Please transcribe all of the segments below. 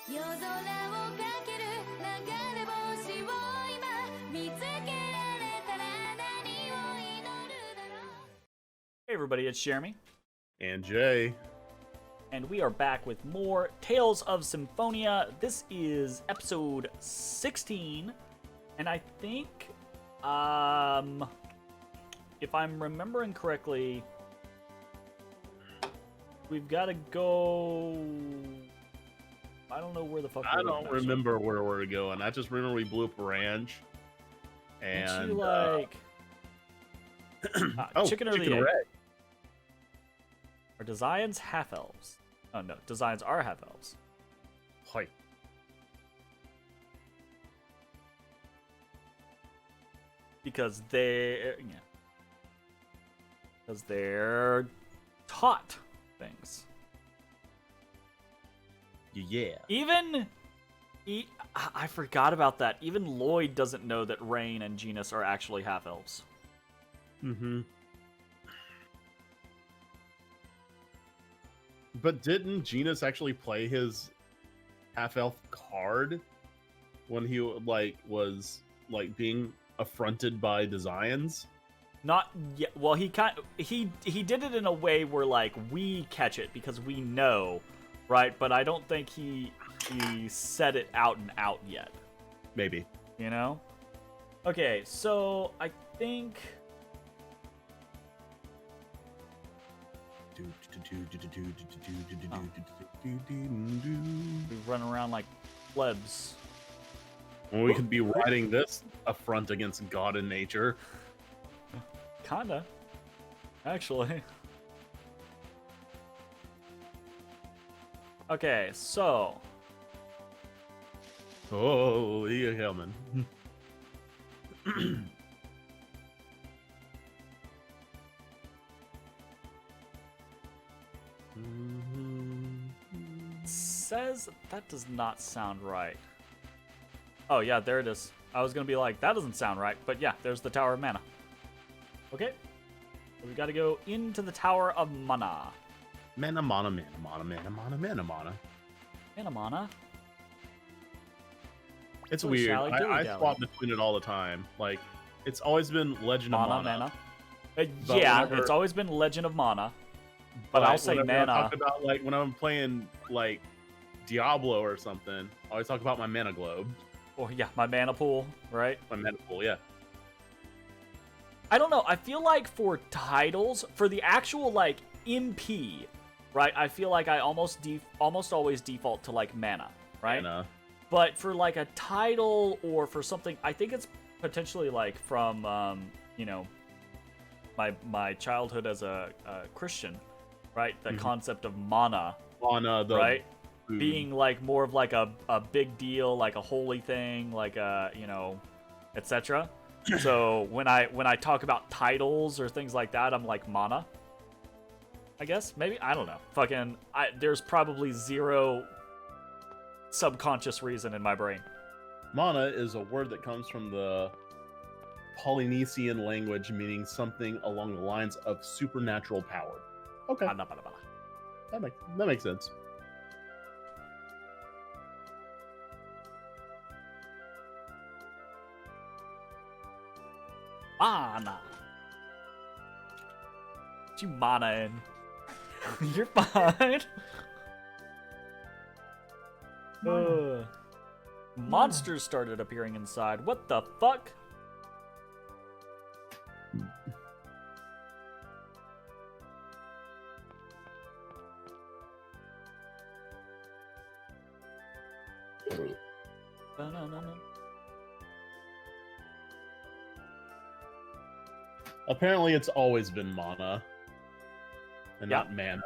夜空をかける流れ星を今見つけられたら何を祈るだろう Hey everybody, it's Jeremy, And Jay. and we are back with more Tales of Symphonia. This is episode 16, and I think, if I'm remembering correctly, we've got to go... I don't know where the fuck I we're don't going. remember where we're going. I just remember we blew up a ranch. And Aren't you like... chicken or the egg? Are Desians half-elves? Oh no, Desians are half-elves. Hoi. Because they're taught things. Yeah. I forgot about that. Even Lloyd doesn't know that Rain and Genus are actually half-elves. Mm-hmm. But didn't Genus actually play his half-elf card when he was being affronted by Desians? Not yet. Well, he did it in a way where like we catch it because we know, right? But I don't think he said it out and out yet. Maybe. You know? Okay, so I think we run around like plebs. Well, we could be riding this affront against God and nature. Kinda. Actually. Okay, so Oh, yeah, Hellman. says that does not sound right. Oh yeah, there it is. I was gonna be like, that doesn't sound right, but yeah, there's the Tower of Mana. Okay. So we gotta go into the Tower of Mana. Mana, mana, mana, mana, mana, mana, mana, mana. Mana Mana? It's Oh, weird. shally dilly I dally. swap between it all the time. Like, it's always been Legend of Mana, Mana. Mana. But Yeah, whenever- it's always been Legend of Mana. But I'll say whenever I Mana. talk about, like, when I'm playing, like, Diablo or something, I always talk about my mana globe. Or yeah, my mana pool, right? My mana pool, yeah. I don't know. I feel like for titles, for the actual like MP, right? I feel like I almost always default to like mana, right? Mana. But for like a title or for something, I think it's potentially like from my childhood as a Christian, right? The concept of mana, Mana, the right? food. Being like more of like a big deal, like a holy thing, like a etc. So when I talk about titles or things like that, I'm like mana. I guess maybe I don't know. There's probably zero subconscious reason in my brain. Mana is a word that comes from the Polynesian language, meaning something along the lines of supernatural power. Okay, that makes sense. Mana. What you mana in? You're fine. Monsters started appearing inside. What the fuck? Apparently, it's always been mana, and not mana.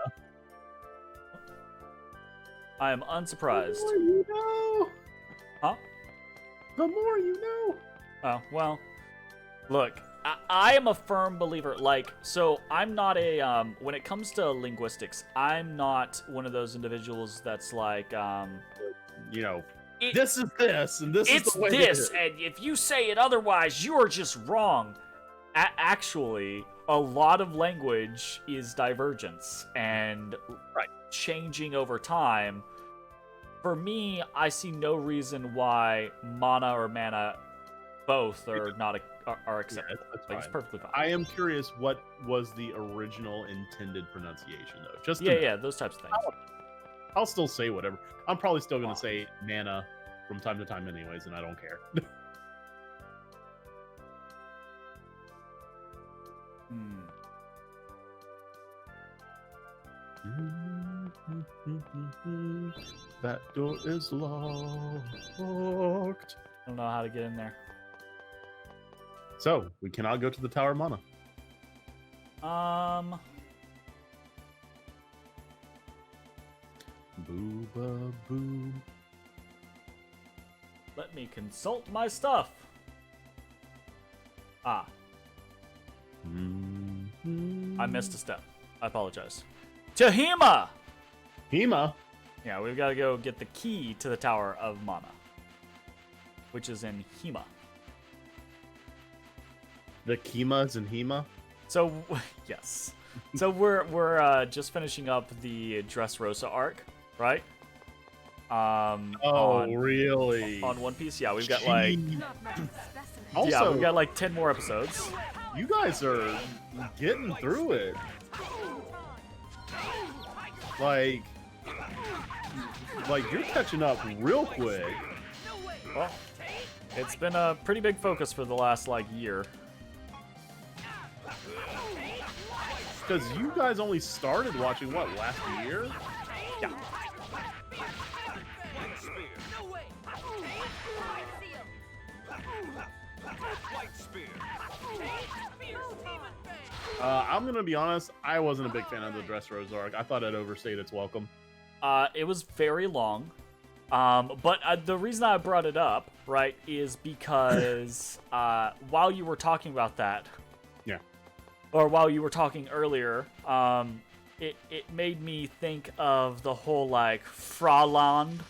I am unsurprised. The more you know. Huh? The more you know. Oh, well. Look, I am a firm believer, like, so I'm not a, when it comes to linguistics, I'm not one of those individuals that's like, this is this, and this is it's the way this, it is. and if you say it otherwise, you're just wrong. Actually, a lot of language is divergence and changing over time. For me, I see no reason why mana or mana both are are accepted. Yeah, that's like, it's fine. perfectly fine. I am curious, what was the original intended pronunciation, though? Just Yeah, those types of things. I'll still say whatever. I'm probably still gonna say mana from time to time, anyways, and I don't care. That door is locked. I don't know how to get in there. So we cannot go to the Tower of Mana. Booba boo. Let me consult my stuff. I missed a step. I apologize. Tahima! Hema. Yeah, we've got to go get the key to the Tower of Mana, which is in Hema. The Kimas and Hema. So, yes. So we're just finishing up the Dressrosa arc, right? Really? On One Piece, yeah, we've got like Also, we've got like 10 more episodes. you guys are getting through it. Like you're catching up real quick. Well, it's been a pretty big focus for the last like year. Because you guys only started watching what, last year? Yeah. I'm gonna be honest, I wasn't a big fan of the Dressrosa arc. I thought it overstayed its welcome. It was very long. But the reason I brought it up, right, is because while you were talking about that, Yeah. or while you were talking earlier, it made me think of the whole like Fraland,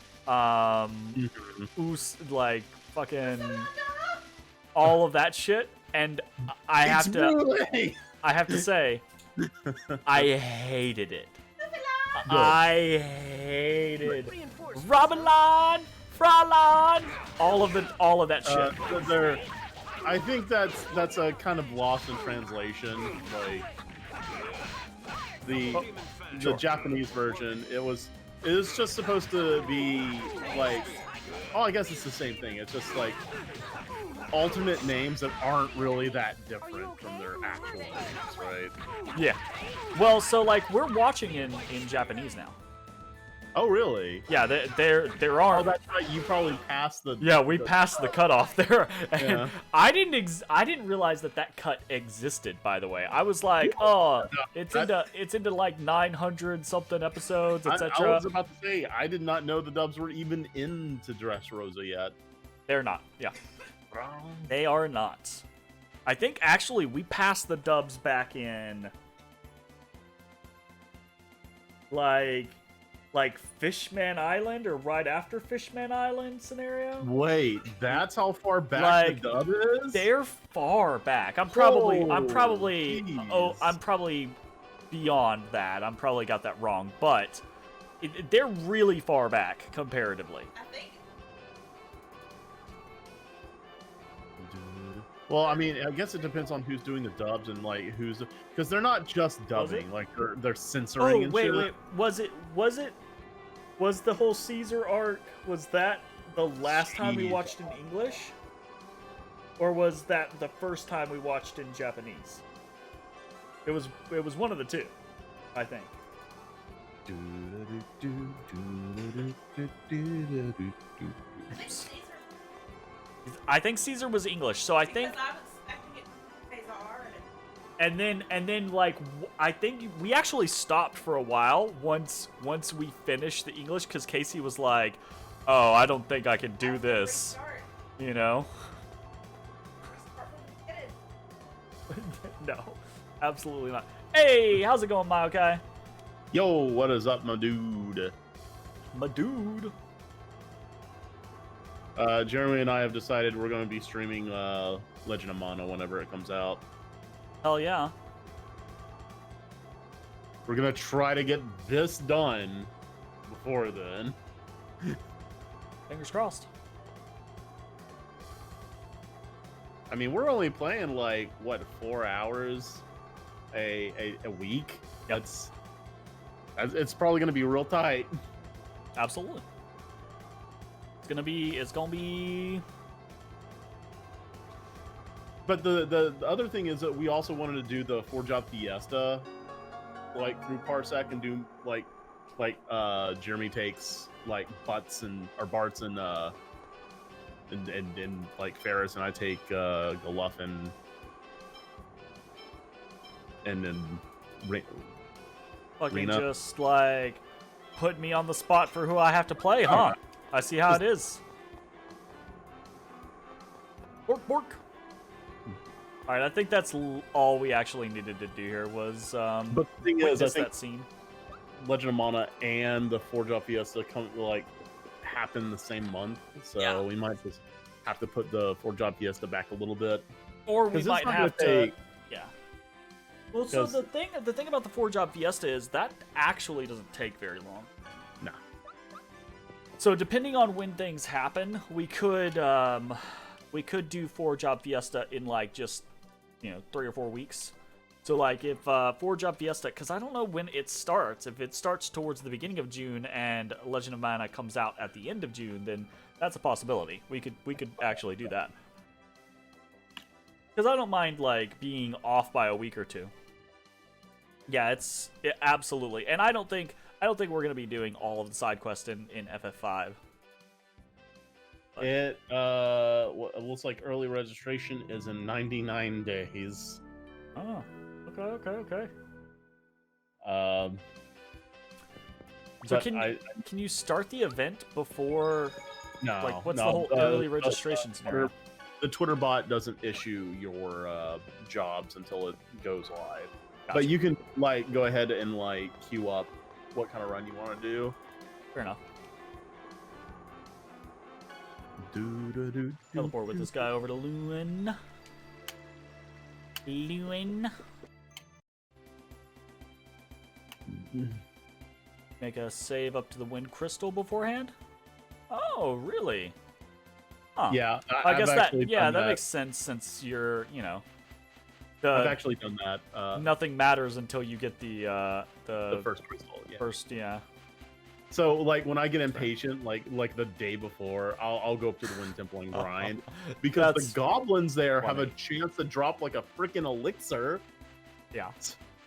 like fucking all of that shit, and I have to say, I hated it. I hated Robinland, Fraland, all of that shit. I think that's a kind of lost in translation. Like the Japanese version, it was just supposed to be like, oh, I guess it's the same thing. It's just like alternate names that aren't really that different from their actual names, right? Yeah. Well, so like we're watching in Japanese now. Oh, really? Yeah, there are. Oh, that's right. You probably passed the. Yeah, we passed the cutoff there. And Yeah. I didn't realize that cut existed. By the way, I was like, oh, it's into like 900 something episodes, I etc. was about to say, I did not know the dubs were even into Dressrosa yet. They're not. Yeah, they are not. I think actually we passed the dubs back in like Fishman Island or right after Fishman Island scenario. Wait, that's how far back the dub is? They're far back. I'm probably jeez. I'm probably beyond that. I'm probably got that wrong, but they're really far back comparatively. Well, I mean, I guess it depends on who's doing the dubs and like who's, because they're not just dubbing, like they're censoring and shit. Wait, was the whole Caesar arc, was that the last time we watched in English? Or was that the first time we watched in Japanese? It was one of the two, I think. I think Caesar was English, so I think. Because I was expecting it to be Caesar. And then like I think we actually stopped for a while once we finished the English, because Casey was like, "Oh, I don't think I can do this," you know. No, absolutely not. Hey, how's it going, Maokai? Yo, what is up, my dude? My dude. Jeremy and I have decided we're going to be streaming Legend of Mana whenever it comes out. Hell yeah. We're going to try to get this done before then. Fingers crossed. I mean, we're only playing like what 4 hours a week. Yep. It's probably gonna be real tight. Absolutely. It's gonna be. But the other thing is that we also wanted to do the 4-job fiesta, like through Parsec, and do like Jeremy takes like Bart's and like Ferris, and I take Galuff and then Fucking Rena. just like put me on the spot for who I have to play, huh? I see how it is. Bork, bork. All right, I think that's all we actually needed to do here was But the thing is, I witness think that scene. Legend of Mana and the 4-job fiesta happen the same month, so Yeah. we might just have to put the 4-job fiesta back a little bit. Or we 'Cause it's might not have gonna to. take- Yeah. Well, so 'Cause- the thing about the 4-job fiesta is that actually doesn't take very long. No. So depending on when things happen, we could do 4-job fiesta in like just 3 or 4 weeks. So like if 4-job fiesta, because I don't know when it starts. If it starts towards the beginning of June and Legend of Mana comes out at the end of June, then that's a possibility. We could actually do that. Because I don't mind like being off by a week or two. Yeah, absolutely, and I don't think we're gonna be doing all of the side quests in FF5. But- It looks like early registration is in 99 days. Oh, okay. So But can you start the event before? no, Like, what's no, the whole early registration Twitter, scenario? the Twitter bot doesn't issue your jobs until it goes live. Gotcha. But you can like go ahead and like queue up what kind of run you want to do. Fair enough. Teleport with this guy over to Lewin. Make a save up to the Wind Crystal beforehand? Oh, really? Huh. Yeah, I guess I've that actually yeah, done that makes sense since you're, I've actually done that. nothing matters until you get the first crystal. Yeah. first, yeah. So like when I get impatient, like the day before, I'll go up to the Wind Temple and grind because That's the goblins there have a funny. chance to drop like a freaking elixir. Yeah.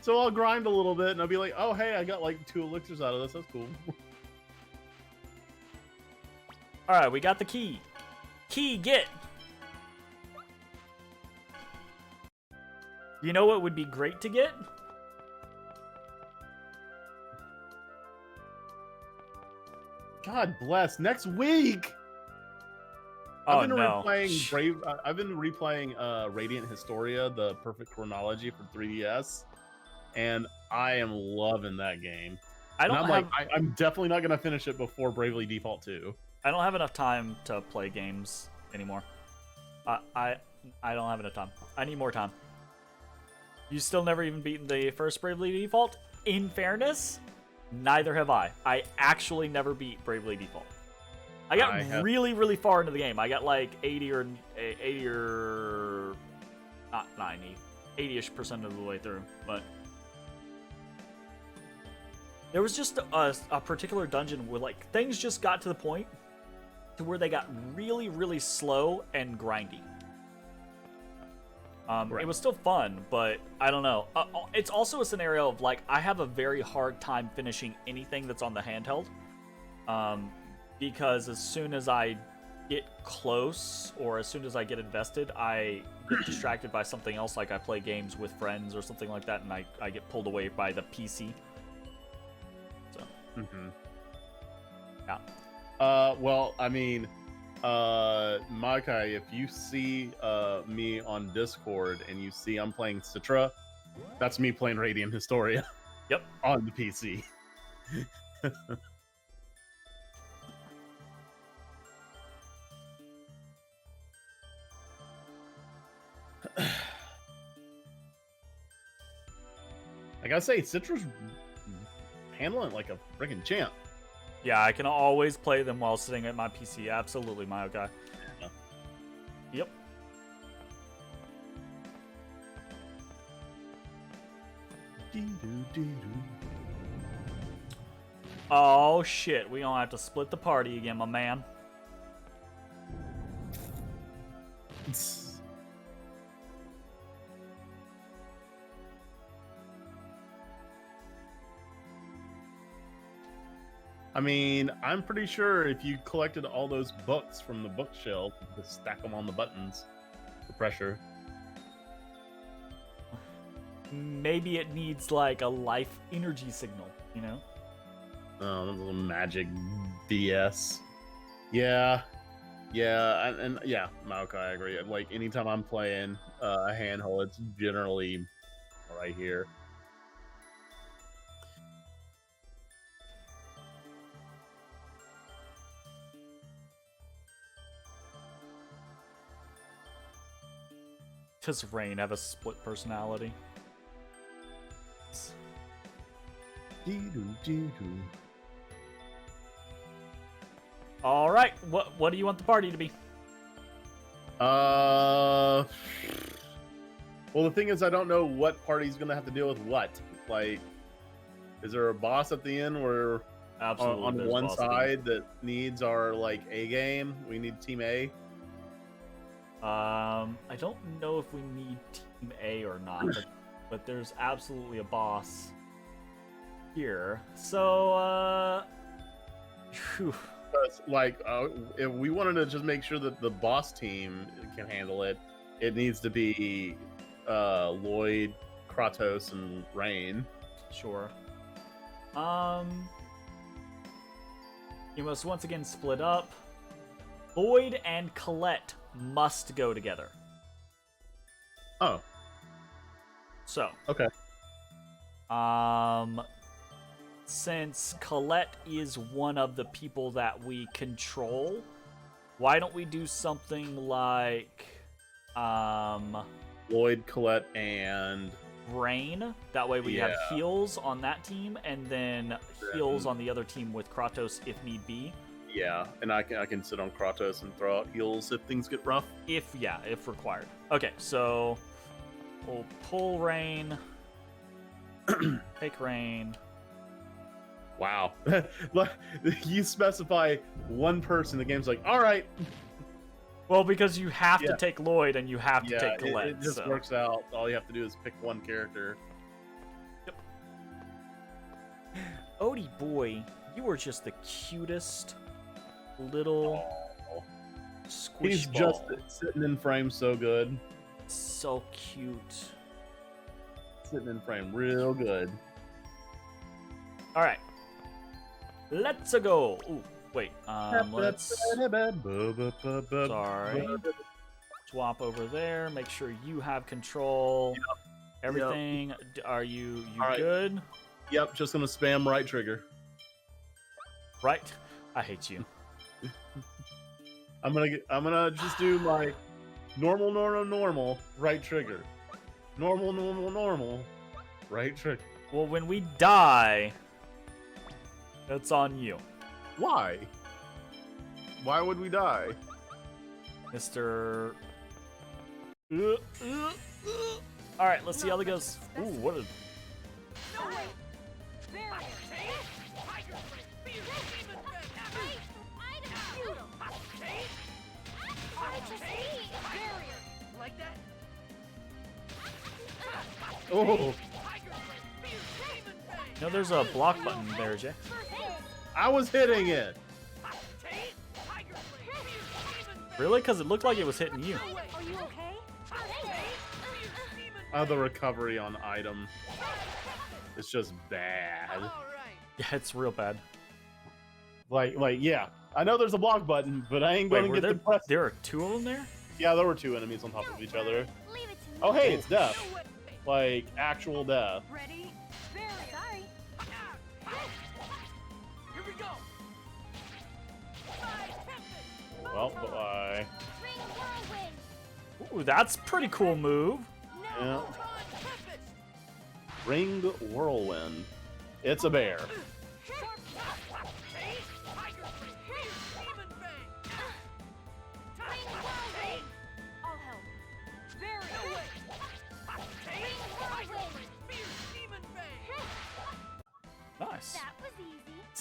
So I'll grind a little bit and I'll be like, oh hey, I got like 2 elixirs out of this. That's cool. All right, we got the key. Key, get. You know what would be great to get? God bless. Next week. Oh I've been no. replaying I've been replaying Radiant Historia, the perfect chronology for 3DS, and I am loving that game. I don't And have I'm definitely not gonna finish it before Bravely Default 2. I don't have enough time to play games anymore. I don't have enough time. I need more time. You still never even beaten the first Bravely Default? In fairness, neither have I. I actually never beat Bravely Default. I got really, really far into the game. I got like 80 or not 90, 80-ish% of the way through. But there was just a particular dungeon where like things just got to the point to where they got really, really slow and grindy. Right. It was still fun, but I don't know. It's also a scenario of like I have a very hard time finishing anything that's on the handheld, because as soon as I get close or as soon as I get invested, I get distracted by something else. Like I play games with friends or something like that, and I get pulled away by the PC. So yeah. Well, I mean, Makai, if you see me on Discord and you see I'm playing Citra, that's me playing Radiant Historia. Yep. On the PC. I gotta say, Citra's handling it like a freaking champ. Yeah, I can always play them while sitting at my PC. Absolutely, my guy. Yeah. Yep. Oh shit, we gonna have to split the party again, my man. I mean, I'm pretty sure if you collected all those books from the bookshelf, you could stack them on the buttons for pressure. Maybe it needs like a life energy signal, you know? Oh, that's a little magic BS. Yeah. Yeah, and yeah, Maokai, I agree. Like, anytime I'm playing a handhold, it's generally right here. Does Rain have a split personality? All right, what do you want the party to be? Well, the thing is, I don't know what party's gonna have to deal with what. Like, is there a boss at the end where Absolutely, on there's one boss at the end. side that needs our like A game? We need Team A. I don't know if we need Team A or not, but there's absolutely a boss here. So, phew. Like, if we wanted to just make sure that the boss team can handle it, it needs to be Lloyd, Kratos, and Rain. Sure. You must once again split up. Lloyd and Colette must go together. Oh, So, okay. Since Colette is one of the people that we control, why don't we do something like Lloyd, Colette, and Rain? That way we have Yeah. heals on that team, and then heals on the other team with Kratos if need be. yeah, and I can sit on Kratos and throw out heals if things get rough. If required. Okay, so we'll pull Rain, take Rain. Wow, you specify one person, the game's like, all right. Well, because you have to Yeah. take Lloyd and you have to Yeah, take Colette. it just so. works out. All you have to do is pick one character. Odie boy, you are just the cutest little Oh, squish he's ball. just sitting in frame so good. So cute. Sitting in frame real good. All right, let's go. Ooh, wait. Let's sorry. Swap over there. Make sure you have control. Everything. Are you All right. good? Yep, just gonna spam right trigger. Right. I hate you. I'm gonna just do my normal right trigger. Normal right trigger. Well, when we die, that's on you, Why? Why would we die? Mr. All right, let's see how that goes. Ooh, what a No way. Like that? Oh, no. There's a block button there, Jay. I was hitting it. Really? Because it looked like it was hitting you. Are you okay? The recovery on item. It's just bad. Yeah, it's real bad. Like, yeah. I know there's a block button, but I ain't Wait, gonna were get there? the press. There are two of them there. Yeah, there were two enemies on top of each other. Leave it to me. Oh, hey, it's death. Like, actual death. Ready? Sorry. Here we go. Well, bye. Ring whirlwind. Ooh, that's a pretty cool move. Yeah. Ringed Whirlwind. It's a bear.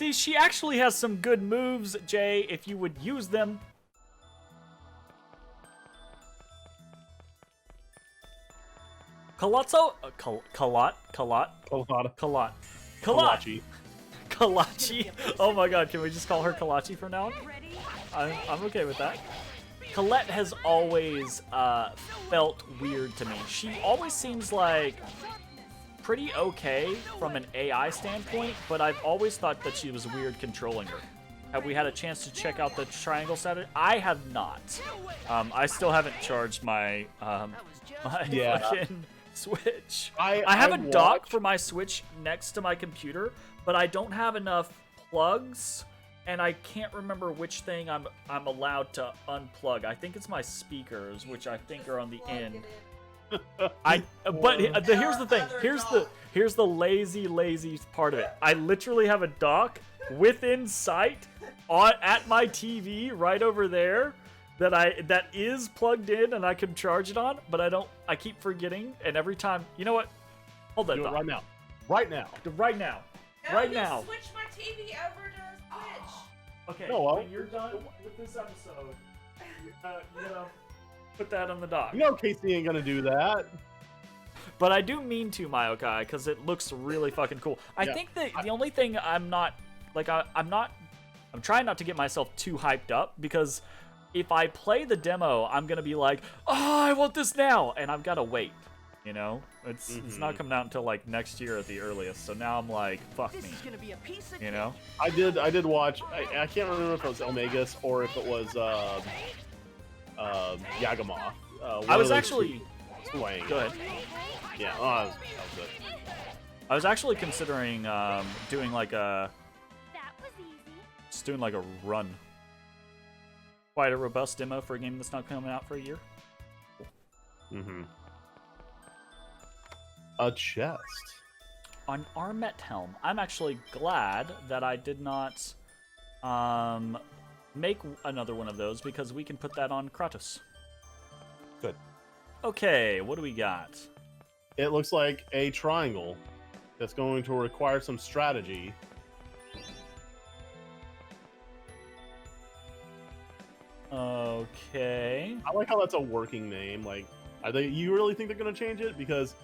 See, she actually has some good moves, Jay, if you would use them. Kalotso? Kalat? Kalachi. Oh my god, can we just call her Kalachi from now on? I'm okay with that. Colette has always felt weird to me. She always seems like pretty okay from an AI standpoint, but I've always thought that she was weird controlling her. Have we had a chance to check out the triangle Saturday? I have not. I still haven't charged my fucking Switch. I have a dock for my Switch next to my computer, but I don't have enough plugs, and I can't remember which thing I'm allowed to unplug. I think it's my speakers, which I think are on the end. Here's the thing. Here's the lazy part of it. I literally have a dock within sight at my TV right over there that is plugged in and I can charge it on, but I keep forgetting, and every time, you know what? Hold that thought. Right now. Switch my TV over to Switch. Okay, Oh, well. when you're done with this episode, you're gonna put that on the dock. You know Casey ain't gonna do that. But I do mean to, Mayokai, because it looks really fucking cool. I think that the only thing I'm trying not to get myself too hyped up, because if I play the demo, I'm gonna be like, oh, I want this now, and I've gotta wait. You know, it's not coming out until like next year at the earliest. So now I'm like, fuck me. You know. I did watch. I can't remember if it was Omegas or if it was Yagamoth. I was actually. Go ahead. Yeah. That was good. I was actually considering doing like a. That was easy. Just doing like a run. Quite a robust demo for a game that's not coming out for a year. A chest. On Armet Helm, I'm actually glad that I did not make another one of those, because we can put that on Kratos. Good. Okay, what do we got? It looks like a triangle that's going to require some strategy. Okay. I like how that's a working name. Like, you really think they're going to change it? Because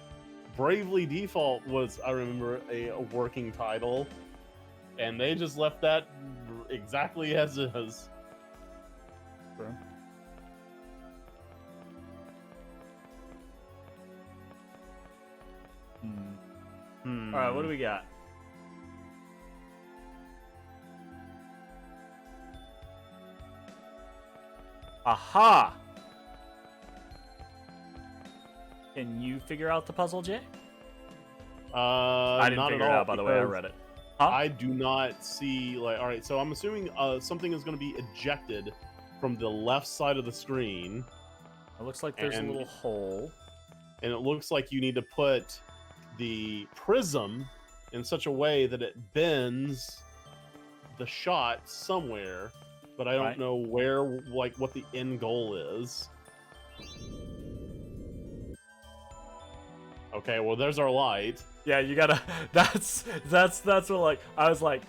Bravely Default was, I remember, a working title, and they just left that exactly as is. True. All right, what do we got? Aha! Can you figure out the puzzle, Jay? I didn't figure it out, by the way. I read it. Huh? I do not see, like, all right, so I'm assuming something is going to be ejected from the left side of the screen. It looks like there's a little hole. And it looks like you need to put the prism in such a way that it bends the shot somewhere, but I don't know where, like, what the end goal is. Okay, well, there's our light. Yeah, you gotta. That's what, like, I was like,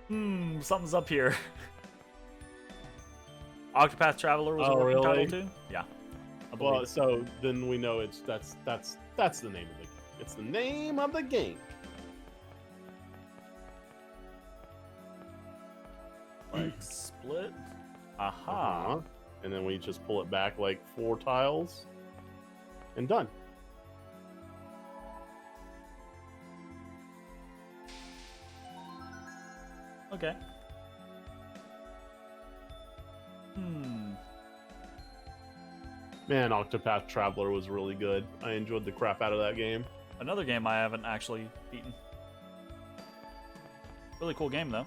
something's up here. Octopath Traveler was a working title too. Yeah. Well, so then we know that's the name of it's the name of the game. Like split. Aha. And then we just pull it back like 4 tiles, and done. Okay. Man, Octopath Traveler was really good. I enjoyed the crap out of that game. Another game I haven't actually beaten. Really cool game though.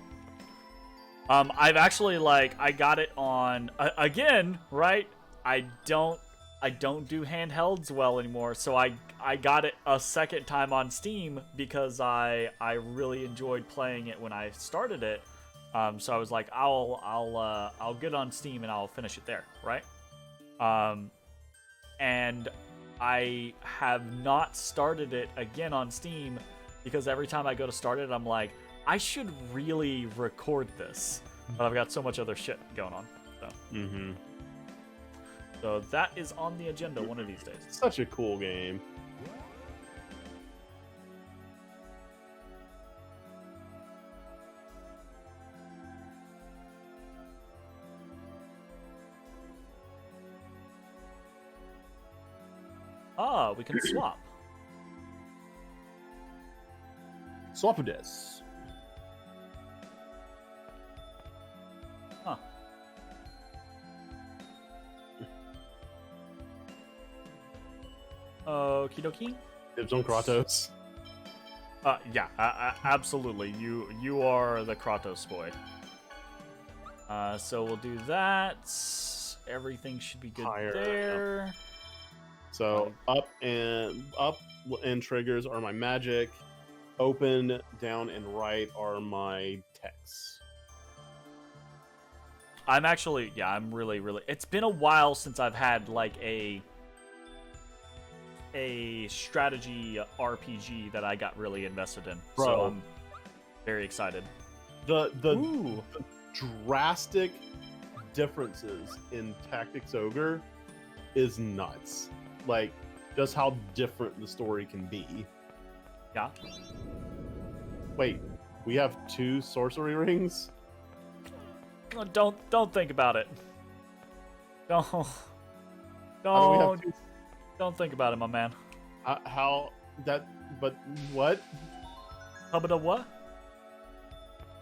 I've actually, like, I got it on again, right? I don't do handhelds well anymore, so I got it a second time on Steam because I really enjoyed playing it when I started it. So I was like, I'll get it on Steam and I'll finish it there, right? And I have not started it again on Steam because every time I go to start it, I'm like, I should really record this, but I've got so much other shit going on. So. Mm-hmm. So that is on the agenda one of these days. Such a cool game. Ah, we can swap. Swap this. Huh. Okie dokie. Dibs on Kratos. Yeah, absolutely. You are the Kratos boy. So we'll do that. Everything should be good Higher, there. So up and triggers are my magic. Open, down, and right are my techs. I'm actually, yeah, I'm really. It's been a while since I've had like a strategy RPG that I got really invested in. Bro. So I'm very excited. The Ooh. drastic differences in Tactics Ogre is nuts. Like, just how different the story can be. Yeah. Wait, we have 2 sorcery rings? Oh, don't think about it. Don't How do we have 2? don't think about it, my man. How that? But what? How about a what?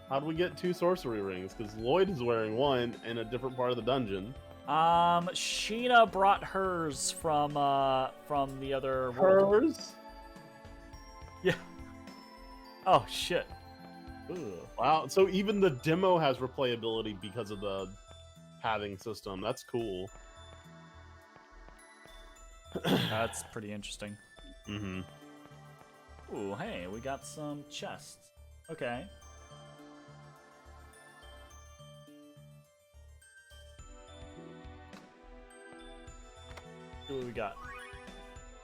How do we get 2 sorcery rings? Because Lloyd is wearing one in a different part of the dungeon. Sheena brought hers from the other world. Hers? Yeah. Oh shit. Ugh. Wow. So even the demo has replayability because of the pathing system. That's cool. That's pretty interesting. Mm-hmm. Ooh, hey, we got some chests. Okay. What do we got?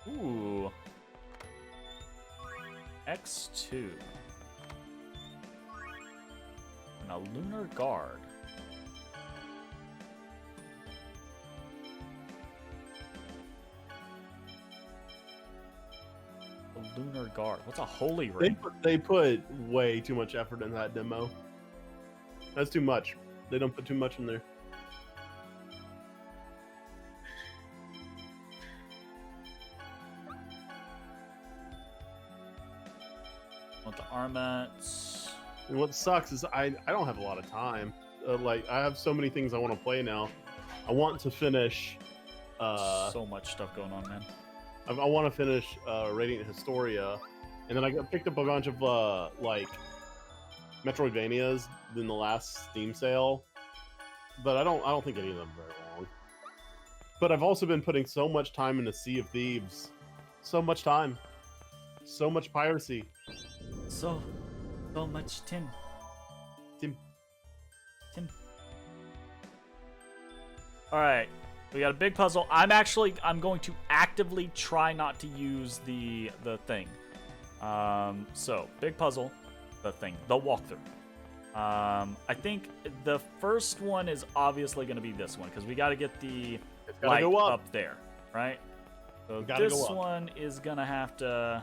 Ooh. X2. And a lunar guard. A lunar guard. What's a holy ring? They put way too much effort in that demo. That's too much. They don't put too much in there. Want the armets. And what sucks is I don't have a lot of time. Like, I have so many things I want to play now. I want to finish. So much stuff going on, man. I want to finish Radiant Historia, and then I picked up a bunch of like Metroidvanias in the last Steam sale, but I don't think any of them are very long. But I've also been putting so much time into Sea of Thieves, so much time, so much piracy. So much tin. Tim. All right, we got a big puzzle. I'm going to actively try not to use the thing. So big puzzle, the walkthrough. I think the first one is obviously going to be this one because we got to get the light go up there, right? So this go up. one is gonna have to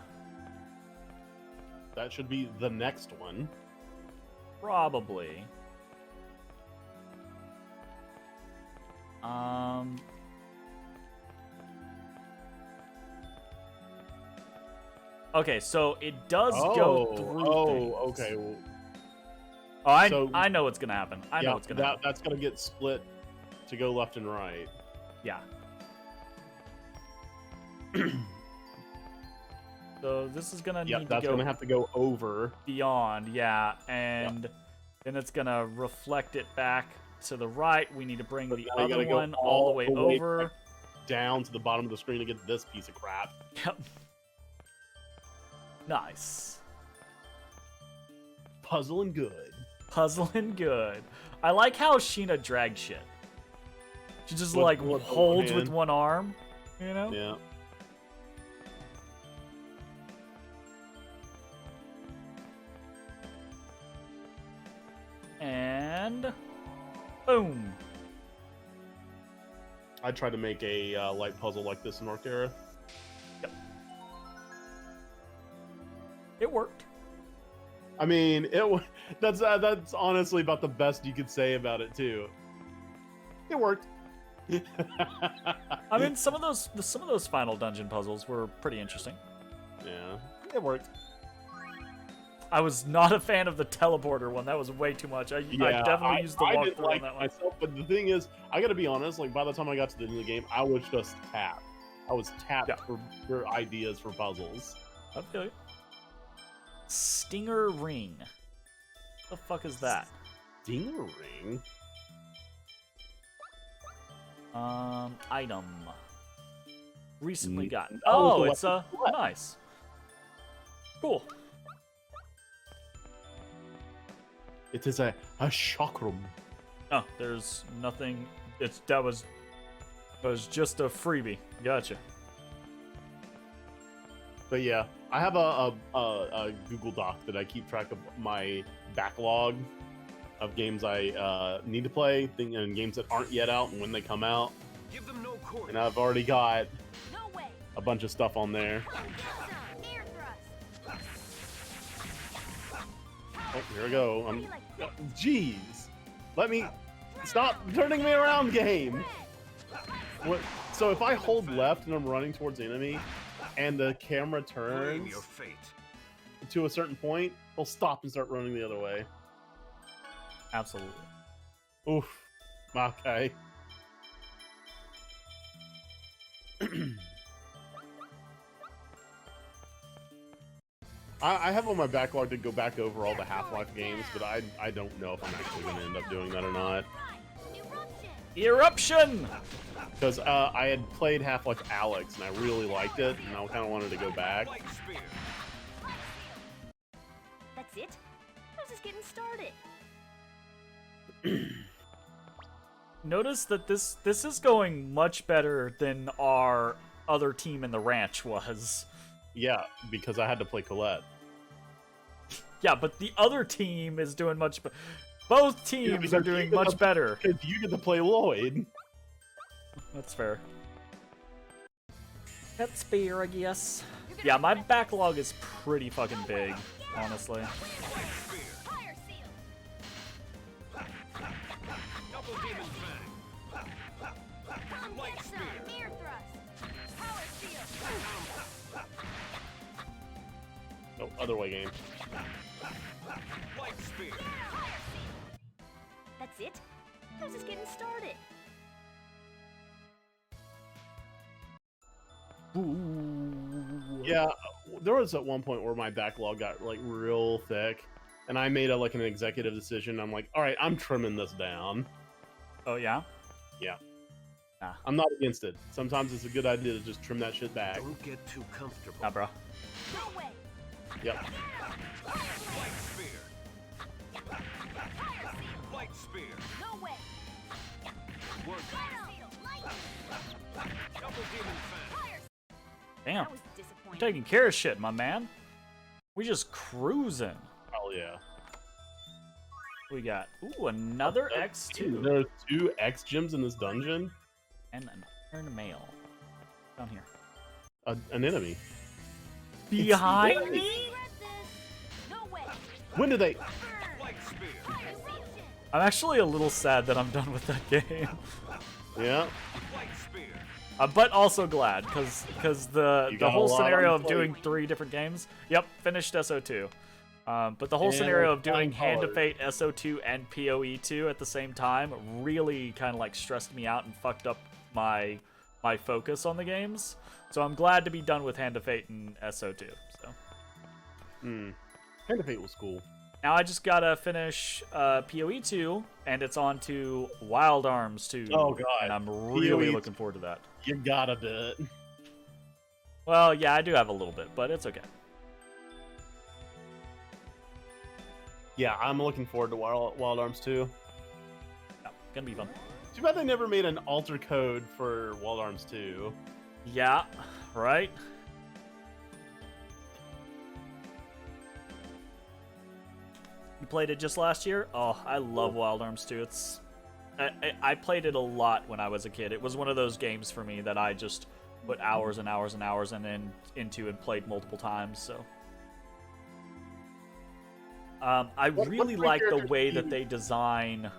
That should be the next one. probably. Okay, so it does go through things. Okay. Well, Oh, I know what's gonna happen. I know what's gonna happen. That's gonna get split to go left and right. Yeah. So this is gonna need to That's go gonna have to go over. beyond, yeah, and then it's gonna reflect it back to the right. We need to bring the now you other gotta go one all the way all the way over. Down to the bottom of the screen to get this piece of crap. Yep. Nice. Puzzling good. Puzzling good. I like how Sheena drags shit. She just like With one holds with hand. one arm, you know? Yeah. And boom. I tried to make a light puzzle like this in Orkera. Yep. It worked. I mean, that's honestly about the best you could say about it too. It worked. I mean, some of those final dungeon puzzles were pretty interesting. Yeah, it worked. I was not a fan of the teleporter one. That was way too much. I definitely used the walkthrough like on that one. myself, but the thing is, I gotta be honest. Like by the time I got to the end of the game, I was just tapped. I was tapped for ideas for puzzles. I feel you. Stinger ring. What the fuck is that? Stinger ring. Item. Recently gotten. Oh, Oh, it's it's a nice. Cool. It is a chakram. Oh, there's nothing. That was just a freebie. Gotcha. But yeah, I have a Google Doc that I keep track of my backlog of games I need to play, and games that aren't yet out, and when they come out. Give them no court. And I've already got No way. a bunch of stuff on there. Air thrust. Oh, here we go. Jeez, let me stop turning me around, game. What? So if I hold left and I'm running towards the enemy, and the camera Claim turns your fate. to a certain point, he'll stop and start running the other way. Absolutely. Oof. Okay. I have on my backlog to go back over all the Half-Life games, but I don't know if I'm actually going to end up doing that or not. Eruption! Because I had played Half-Life Alyx, and I really liked it, and I kind of wanted to go back. Light spear. That's it? How's this getting started? Notice that this is going much better than our other team in the ranch was. Yeah, because I had to play Colette. Yeah, but the other team is doing much better. Both teams are doing much better. Because you get to play Lloyd. That's fair. That's fair, I guess. Yeah, my backlog is pretty fucking big, honestly. Fire seal. Double demon fang. Light spear. Air thrust. Power seal. No, other way game. Light spear. That's it? How's this getting started? Yeah, there was at one point where my backlog got like real thick, and I made an executive decision. I'm like, all right, I'm trimming this down. Oh, yeah? Yeah. Nah. I'm not against it. Sometimes it's a good idea to just trim that shit back. Don't get too comfortable. Nah, bro. No way. Yep. Light spear. Light spear. No way. Work. Fire seal. Light. Double demon fang. Fire. Damn. That was You're disappointing. taking care of shit, my man. We just cruising. Hell yeah. We got, ooh, another X2. There are 2 X gems in this dungeon. And an iron mail. Down here. An enemy. Behind me? Regret this. No way. When did they? Burn. Light spear. Fire seal. I'm actually a little sad that I'm done with that game. Yeah. Light spear. But also glad, because the got a whole lot scenario on of plate. doing 3 different games. Yep, finished SO2. But the whole And scenario with of doing flying Hand to colors. Fate SO2 and PoE2 at the same time really kind of like stressed me out and fucked up my focus on the games. So I'm glad to be done with Hand to Fate and SO2. So Hmm. Hand of Fate was cool. now I just gotta finish PoE2, and it's on to Wild Arms 2. Oh, God. And I'm really PoE2. looking forward to that. You got a bit. Well, yeah, I do have a little bit, but it's okay. Yeah, I'm looking forward to Wild Arms 2. Yeah, gonna be fun. Too bad they never made an alter code for Wild Arms 2. Yeah, right? You played it just last year? Oh, I love Wild Arms 2. I played it a lot when I was a kid. It was one of those games for me that I just put hours and hours and hours into and played multiple times. So, I really like the way that they design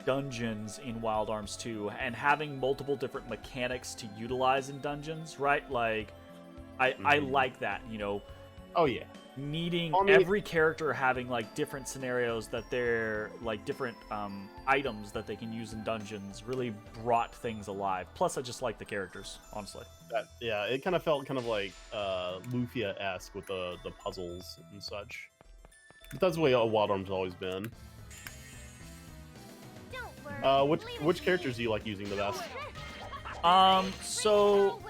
dungeons in Wild Arms 2 and having multiple different mechanics to utilize in dungeons, right? Like, I like that, you know. Oh yeah. Needing every character having like different scenarios that they're like different items that they can use in dungeons really brought things alive. Plus, I just like the characters, honestly. Yeah, it kind of felt kind of like Lufia-esque with the puzzles and such. But that's the way Wild Arms has always been. Don't worry. Which characters do you like using the best? So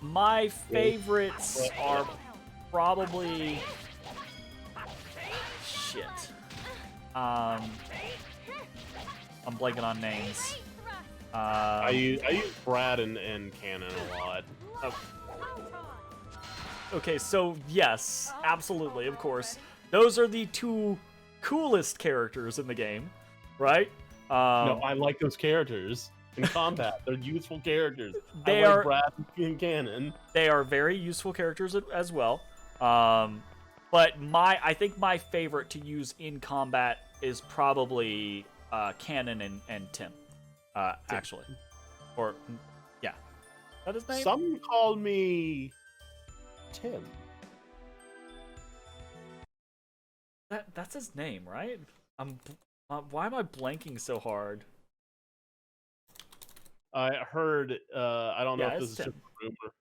my favorites are probably shit. I'm blanking on names. I use Brad and Cannon a lot. Okay, so yes, absolutely, of course. Those are the two coolest characters in the game, right? No, I like those characters in combat. They're useful characters. They I like are Brad and Cannon. They are very useful characters as well. But I think my favorite to use in combat is probably Cannon and Tim. Actually, or yeah, is that his name? Some called me Tim. That's his name, right? Why am I blanking so hard? I heard, I don't know Yeah, if this it's is Tim. just a rumor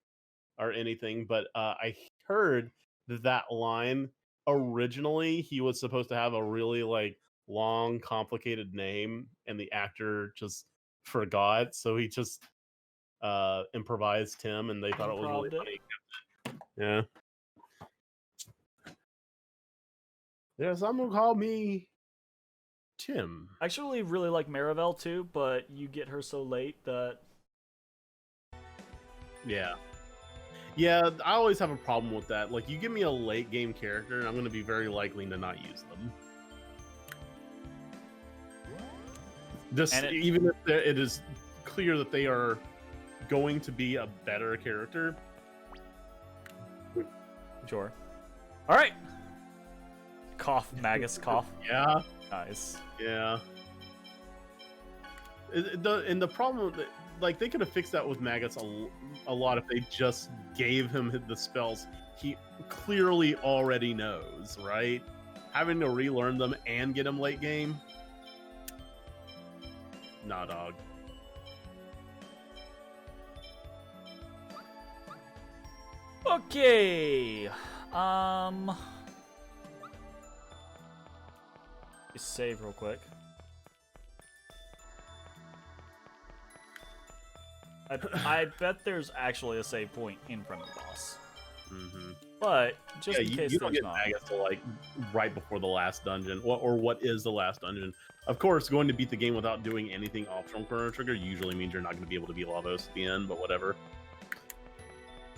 or anything, but I heard that line originally he was supposed to have a really like long, complicated name, and the actor just forgot, so he just improvised Tim, and they thought it was really funny. Yeah. Yeah, someone called me Tim. I actually really like Maribel too, but you get her so late that Yeah. Yeah, I always have a problem with that. Like, you give me a late game character, and I'm going to be very likely to not use them. Even if it is clear that they are going to be a better character. Sure. All right. Cough, Magus, cough. Yeah. Nice. Yeah. And the problem with it, like, they could have fixed that with Maggots a lot if they just gave him the spells he clearly already knows, right? Having to relearn them and get him late game? Nah, dog. Okay. Just save real quick. I bet there's actually a save point in front of the boss. Mm-hmm. But just in you case don't there's get not. Maggots till like right before the last dungeon, or what is the last dungeon. Of course, going to beat the game without doing anything optional Chrono Trigger usually means you're not going to be able to beat Lavos at the end, but whatever.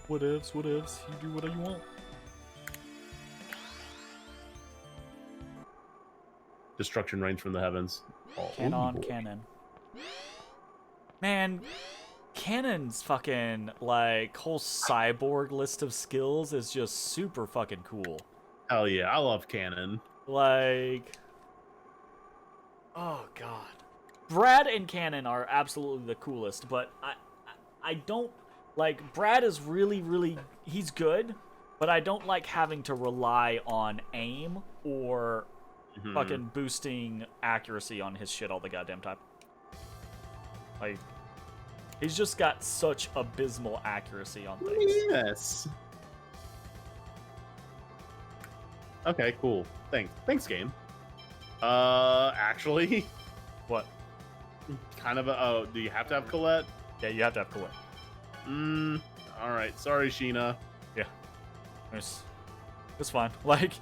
Whatevs. You do whatever you want. Destruction rains from the heavens. Oh, Cannon. Man, Cannon's fucking, like, whole cyborg list of skills is just super fucking cool. Hell yeah, I love Cannon. Like, oh god. Brad and Cannon are absolutely the coolest, but I don't, like, Brad is really, he's good, but I don't like having to rely on aim or fucking boosting accuracy on his shit all the goddamn time. Like, he's just got such abysmal accuracy on things. Yes. Okay, cool. Thanks, game. Actually, What? kind of a. Do you have to have Colette? Yeah, you have to have Colette. All right. Sorry, Sheena. Yeah. It's fine. Like,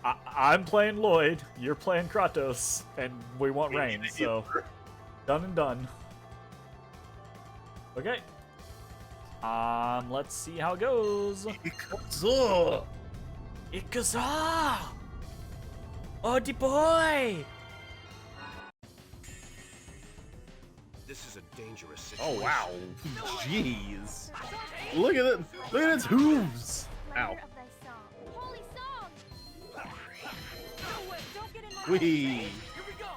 I'm playing Lloyd, you're playing Kratos, and we want Rain, so done and done. Okay. Let's see how it goes. Ikuzo! Oh, the boy! This is a dangerous situation. Oh wow. Jeez. Look at it. Look at its hooves. Ow. Splendor of thy song. Holy song! No way! Don't get in my Whee. Here we go!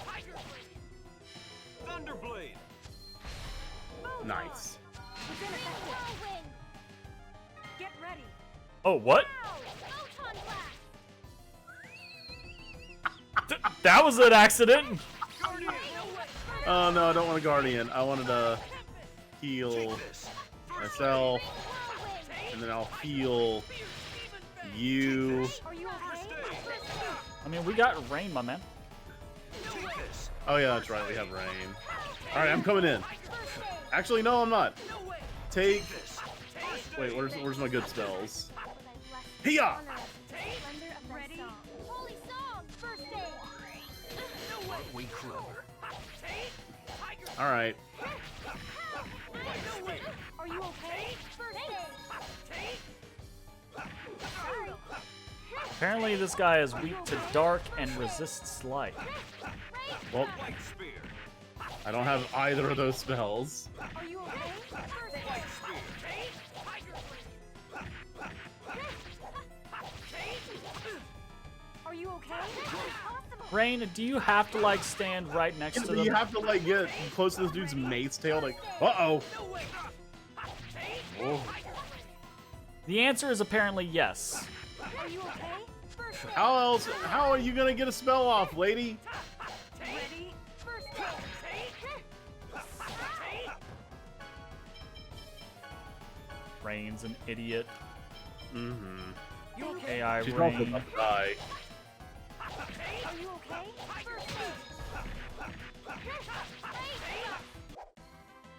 Tiger Blade! Thunderblade. Nice. Whirlwind! Get ready! Oh, what? Ow! Photon blast! That was an accident! Guardian. Oh no, I don't want a guardian. I wanted to heal This. myself, and then I'll heal you. Are you okay? I mean, we got rain, my man. Take this. Oh yeah, that's right. We have rain. All right, I'm coming in. Actually, no, I'm not. Take. Wait, where's my good spells? Hiya! Splendor of thy Ready? song. Holy song! First aid! Aren't we clever? All right. Are you okay? First aid! Apparently, this guy is weak to dark and resists light. Well, Light spear. I don't have either of those spells. Are you okay? Light spear. Are you okay? Rain, do you have to like stand right next to You them? have to like get close to this dude's mace tail. Like, uh-oh. Oh. The answer is apparently yes. Are you okay? First aid. How else? How are you gonna get a spell off, lady? Ready? First Rain's an idiot. Mm-hmm. You okay? AI She's also Rain. about to die. Are you okay? First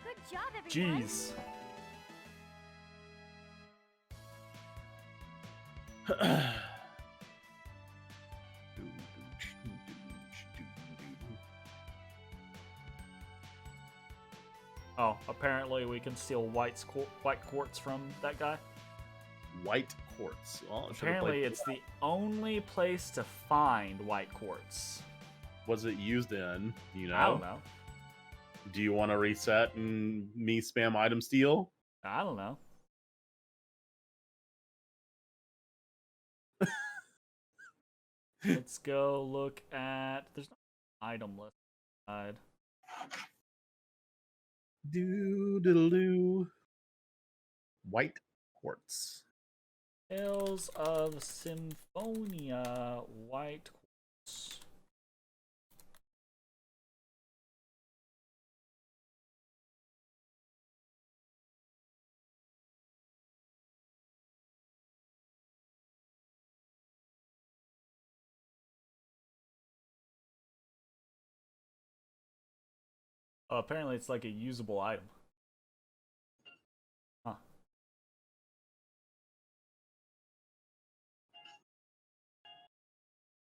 Good job, everyone! Jeez. Oh, apparently we can steal white quartz from that guy. White quartz. Well, should've Apparently played- it's the only place to find white quartz. Was it used in? Do you know? I don't know. Do you want to reset and me spam item steal? I don't know. Let's go look at. There's no item list. Side. Do diddle do. White quartz. Tales of Symphonia white quartz. Oh, apparently it's like a usable item. Huh.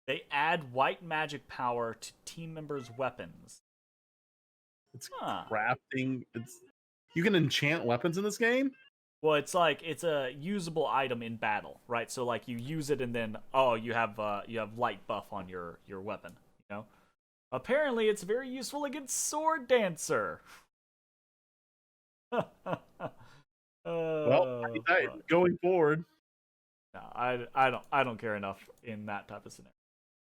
They add white magic power to team members' weapons. It's Huh. crafting. It's you can enchant weapons in this game. Well, it's like it's a usable item in battle, right? So like you use it and then you have light buff on your weapon, you know? Apparently it's very useful against Sword Dancer. Well, Fuck. going forward, No, I don't care enough in that type of scenario.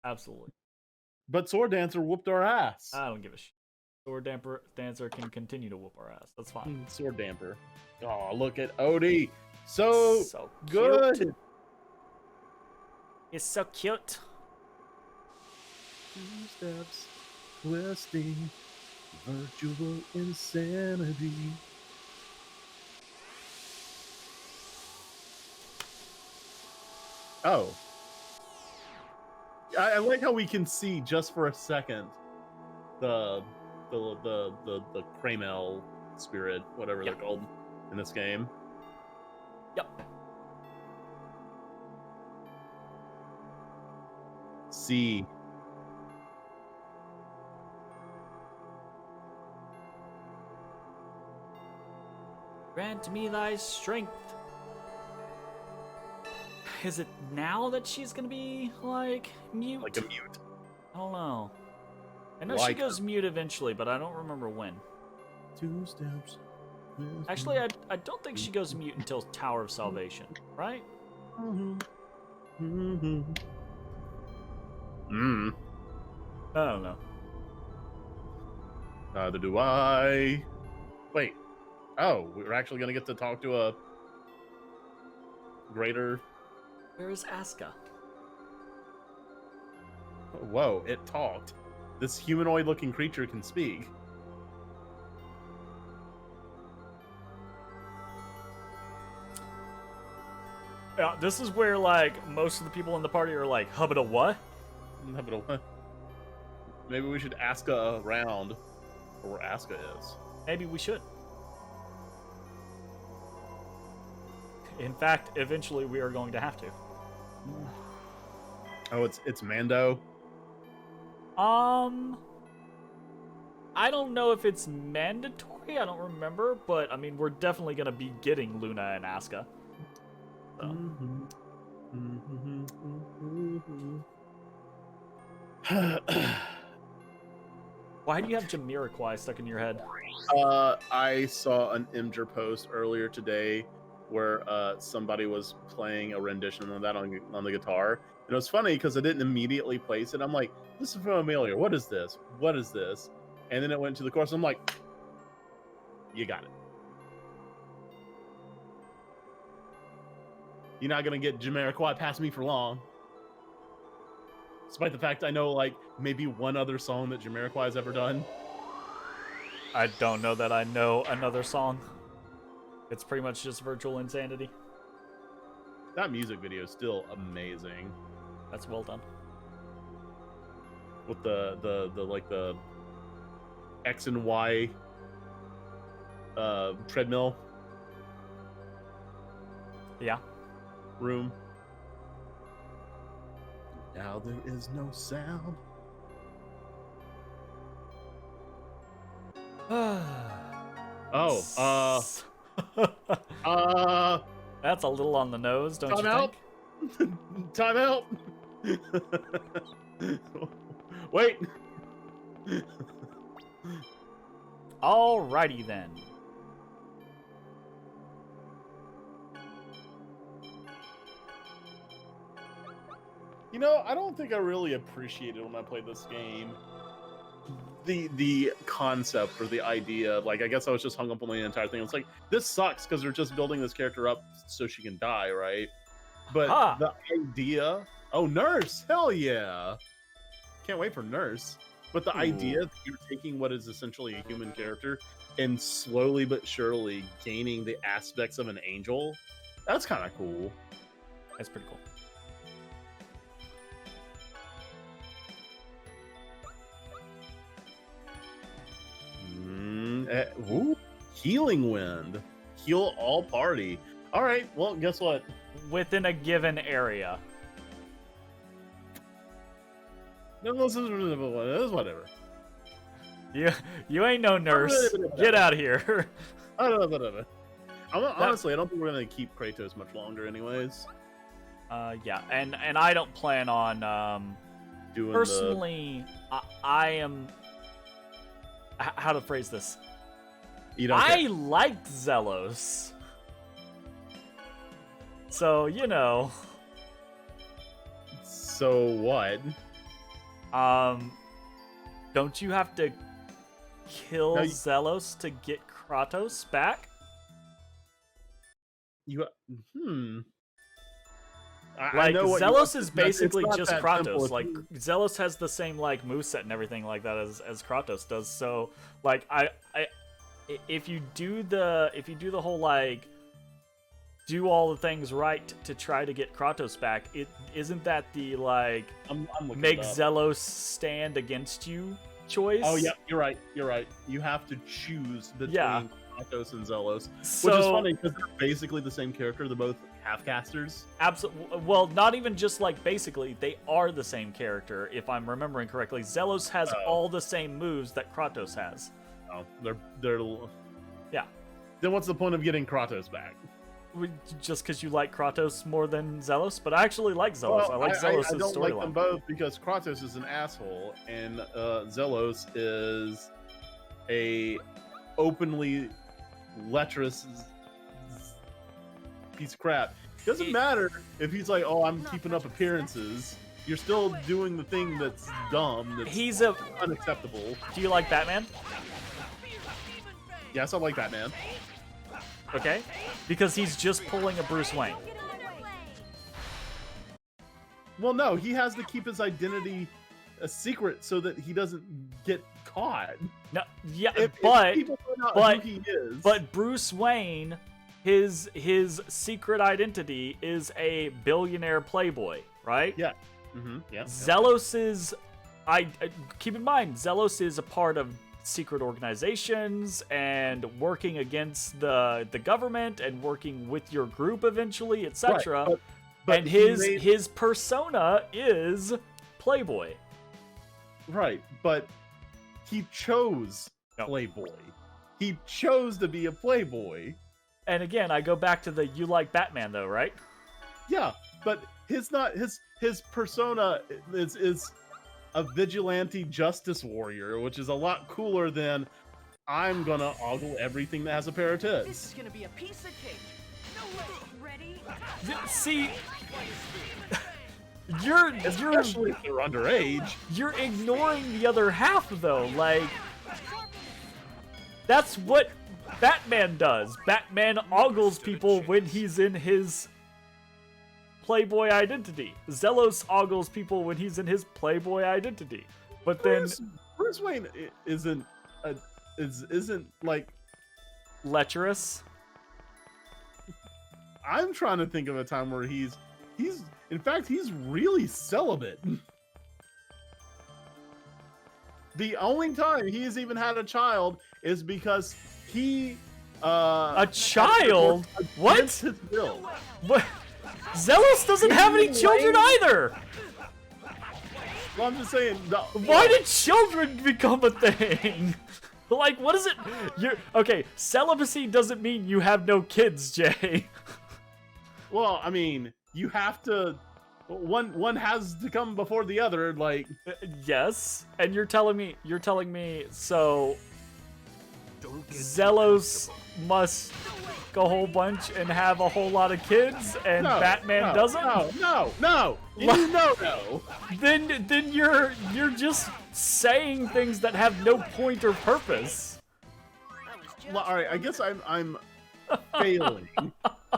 Absolutely. but Sword Dancer whooped our ass. I don't give a shit. Sword Dancer can continue to whoop our ass. That's fine. Sword Damper. Oh, look at Odie. So So good. cute. It's so cute. 2 steps twisting virtual insanity. Oh. I like how we can see just for a second the Kramel spirit, whatever Yep. they're called in this game. Yep. See. Grant me thy strength. is it now that she's gonna be like mute? Like a mute. I don't know. I know she Like- goes mute eventually, but I don't remember when. 2 steps. Actually, I don't think she goes mute until Tower of Salvation, right? Mm. I don't know. Neither do I. Wait. Oh, we're actually gonna get to talk to a greater. Where is Asuka? Whoa! It talked. This humanoid-looking creature can speak. Yeah, this is where like most of the people in the party are like, "Hubbada what?" Maybe we should ask around where Asuka is. Maybe we should. In fact, eventually we are going to have to. Oh, it's Mando. I don't know if it's mandatory. I don't remember, but I mean, we're definitely gonna be getting Luna and Asuka. So. Why do you have Jamiroquai stuck in your head? I saw an Imgur post earlier today where somebody was playing a rendition of that on the guitar. And it was funny because I didn't immediately place it. I'm like, this is familiar. What is this? What is this? And then it went to the chorus. I'm like, you got it. You're not going to get Jamiroquai past me for long. Despite the fact I know, like, maybe one other song that Jamiroquai has ever done. I don't know that I know another song. It's pretty much just Virtual Insanity. That music video is still amazing. That's well done. With the like the X and Y treadmill Yeah. room. Now there is no sound. That's a little on the nose, don't you Time out. think? Time out. Wait. Alrighty then. You know, I don't think I really appreciated when I played this game the concept or the idea. Like, I guess I was just hung up on the entire thing. It's like, this sucks because they're just building this character up so she can die, right? But the idea... Oh, Nurse! Hell yeah! Can't wait for Nurse. But the idea that you're taking what is essentially a human character and slowly but surely gaining the aspects of an angel, that's kind of cool. That's pretty cool. Healing Wind. Heal all party. All right, well, guess what? Within a given area. No, this is whatever. You ain't no nurse. Get out of here. Honestly, I don't think we're gonna keep Kratos much longer, anyways. Yeah, and I don't plan on Doing personally. I am. How to phrase this? You don't I care. liked Zelos. So, you know. So what? Don't you have to kill No, Zelos to get Kratos back? I know what Zelos is it's not basically that just simple. Kratos. Like, Zelos has the same like moveset and everything like that as Kratos does. So, like, if you do the whole like do all the things right to try to get Kratos back, it isn't that the like I'm make Zelos stand against you choice? Oh yeah, you're right. You have to choose between Kratos and Zelos, So, which is funny because they're basically the same character. They're both half-casters. Absolutely. Well, not even just like basically, they are the same character. If I'm remembering correctly, Zelos has all the same moves that Kratos has. Oh, they're yeah. Then what's the point of getting Kratos back? just because you like Kratos more than Zelos, but I actually like Zelos. Well, I like Zelos' I don't like them storyline. both because Kratos is an asshole and Zelos is a openly lecherous piece of crap. Doesn't matter if he's like, oh, I'm keeping up appearances. You're still doing the thing that's dumb. That's unacceptable. Do you like Batman? Yes, I like Batman. Okay, because he's just pulling a Bruce Wayne. Well, no, he has to keep his identity a secret so that he doesn't get caught. No, yeah, If but people find out who he is, but Bruce Wayne, his secret identity is a billionaire playboy, right? yeah, yeah. Zelos's, keep in mind, Zelos is a part of secret organizations and working against the government and working with your group eventually, etc. Right, but and his persona is playboy. Right, but he chose playboy. He chose to be a playboy. And again, I go back to the you like Batman though, right? Yeah, but his persona is a vigilante justice warrior, which is a lot cooler than I'm gonna ogle everything that has a pair of This tits. is gonna be a piece of cake. No way. Ready? See, you're Especially if they're underage. you're ignoring the other half though. Like, that's what Batman does. Batman ogles people when he's in his playboy identity. Zelos ogles people when he's in his playboy identity. But then Bruce Wayne isn't like, lecherous. I'm trying to think of a time where he's in fact he's really celibate. The only time he's even had a child is because he A child? What? against his will. What? Zelos doesn't have any children either. Well, I'm just saying. Why did children become a thing? Like, what is it? Okay. Celibacy doesn't mean you have no kids, Jay. Well, I mean, you have to. One has to come before the other. Like, Yes, and you're telling me so Don't get too Zelos comfortable. must go a whole bunch and have a whole lot of kids, and no, Batman no, doesn't? No. You know, no. Then you're just saying things that have no point or purpose. Well, all right. I guess I'm failing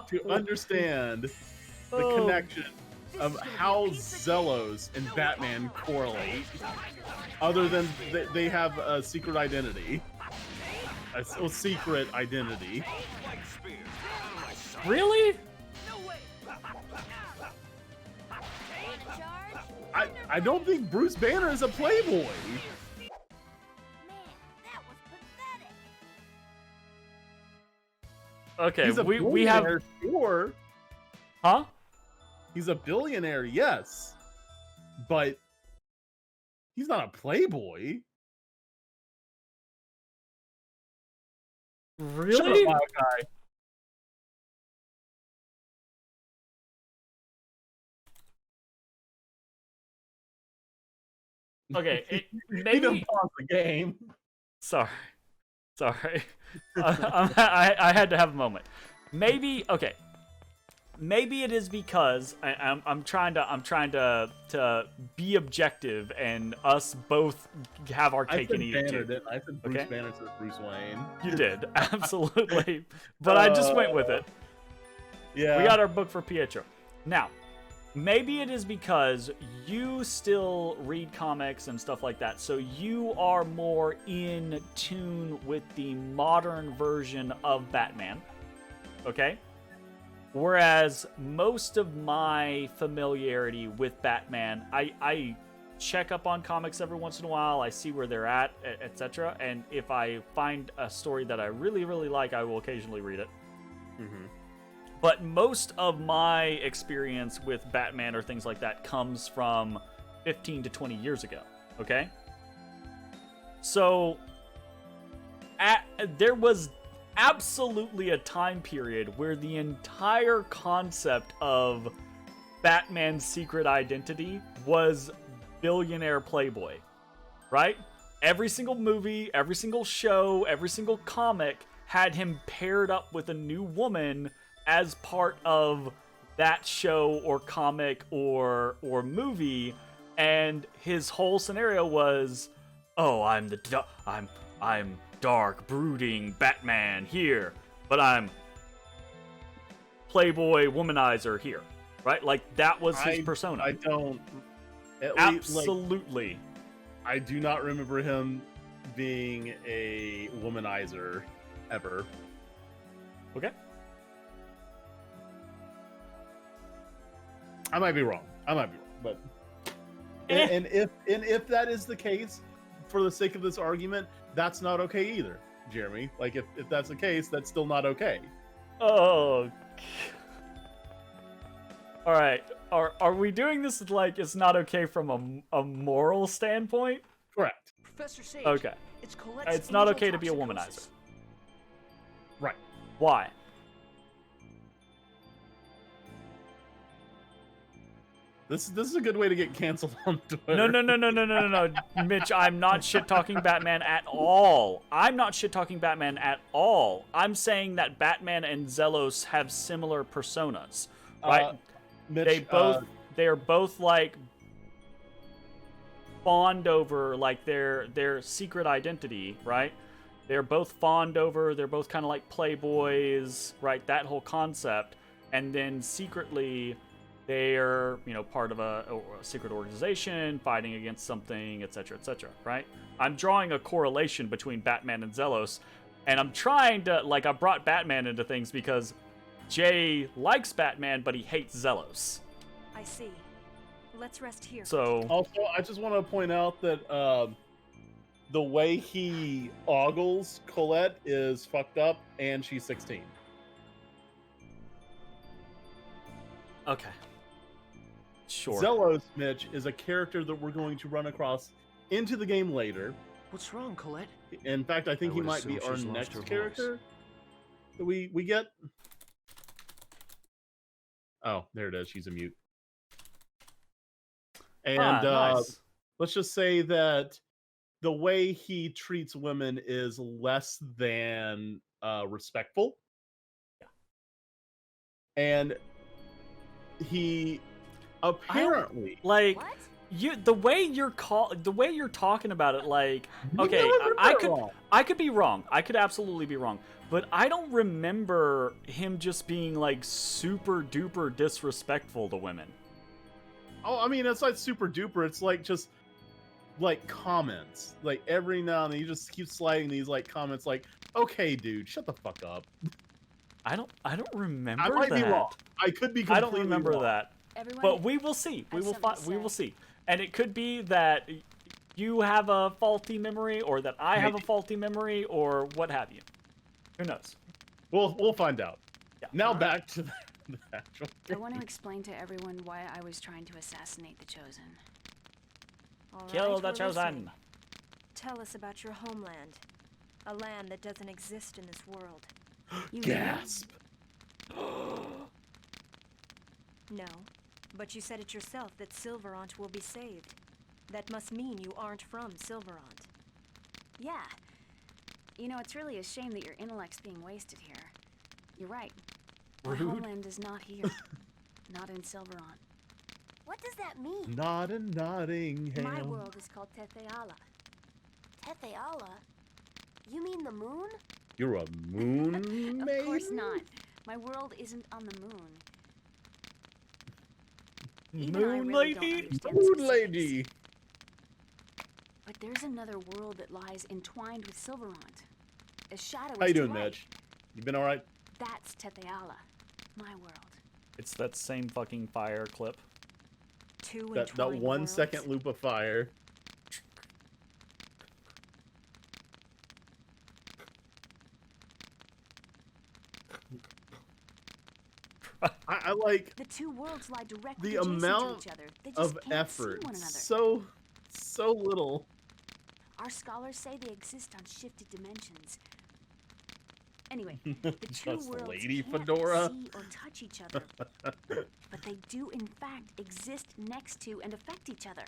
to understand the Oh. connection of how Zelos and Batman correlate, other than they have a secret identity. A secret identity. Like spear. My son. Really? I don't think Bruce Banner is a playboy. Man, that was pathetic. Okay, He's a we have, billionaire, sure. huh? He's a billionaire, yes, but he's not a playboy. Really? Shut up, Malachi. Okay, He maybe. done paused the game. Sorry. I had to have a moment. Maybe okay. Maybe it is because I'm trying to be objective and us both have our I cake said and eat Banner, it too. didn't I? I said Bruce Okay. Banner said Bruce Wayne. You did absolutely, but I just went with it. Yeah. We got our book for Pietro. Now, maybe it is because you still read comics and stuff like that, so you are more in tune with the modern version of Batman. Okay? Whereas most of my familiarity with Batman, I check up on comics every once in a while, I see where they're at, etc. And if I find a story that I really, really like, I will occasionally read it. Mm-hmm. But most of my experience with Batman or things like that comes from 15 to 20 years ago, okay? So, there was absolutely a time period where the entire concept of Batman's secret identity was billionaire playboy, right? Every single movie, every single show, every single comic had him paired up with a new woman as part of that show or comic or movie, and his whole scenario was, oh, I'm dark, brooding Batman here, but I'm playboy womanizer here, right? Like, that was his persona. I don't. Absolutely. I do not remember him being a womanizer ever. Okay. I might be wrong, but and if that is the case, for the sake of this argument, that's not okay either, Jeremy. Like, if that's the case, that's still not okay. Oh. All right. Are we doing this like it's not okay from a moral standpoint? Correct. Professor Sage. Okay. It's not okay to be a womanizer. Right. Why? This is a good way to get canceled on Twitter. No. Mitch, I'm not shit-talking Batman at all. I'm saying that Batman and Zelos have similar personas, right? Mitch, they are both like fawned over like their secret identity, right? They're both fawned over, they're both kind of like playboys, right? That whole concept. And then secretly they're, part of a secret organization fighting against something, etc., right? I'm drawing a correlation between Batman and Zelos, and I'm trying to, I brought Batman into things because Jay likes Batman, but he hates Zelos. I see. Let's rest here. So also, I just want to point out that the way he ogles Colette is fucked up, and she's 16. Okay. Sure. Zelos, Mitch, is a character that we're going to run across into the game later. What's wrong, Colette? In fact, I think he might be our next character that we get. Oh, there it is. She's a mute. And nice. Let's just say that the way he treats women is less than respectful. Yeah. And he apparently like What? the way you're talking about it, like, okay, I could be wrong. I could absolutely be wrong. But I don't remember him just being like super duper disrespectful to women. Oh, I mean, it's like super duper. It's like just like comments. Like every now and then, you just keep sliding these like comments. Like, okay, dude, shut the fuck up. I don't remember. I might that. be wrong. I could be. I don't remember wrong. that. Everyone, But we will see. We will see. And it could be that you have a faulty memory, or that I have a faulty memory, or what have you. Who knows? We'll find out. Yeah. Now back to the actual. I want to explain to everyone why I was trying to assassinate the Chosen. All Kill right, the we're Chosen. listening. Tell us about your homeland. A land that doesn't exist in this world. You Gasp. No, but you said it yourself that Silverant will be saved. That must mean you aren't from Silverant. Yeah. It's really a shame that your intellect's being wasted here. You're right. My Rude. homeland is not here. Not in Silverant. What does that mean? Not in Nottingham. My world is called Tetheala. Tetheala? You mean the moon? You're a moon maiden? Of course not. My world isn't on the moon. Even I Moon really don't lady. understand Moon specifics. lady. But there's another world that lies entwined with Silverant. A shadow How you is to doing, right. Mitch? You been all right? That's Tetheala, my world. It's that same fucking fire clip. Two That entwined 1 worlds. second loop of fire. I like The two worlds lie directly the adjacent amount to each other. They just of can't effort. see one another. So little. Our scholars say they exist on shifted dimensions. Anyway, the two Just worlds Lady can't Fedora. see or touch each other, but they do in fact exist next to and affect each other.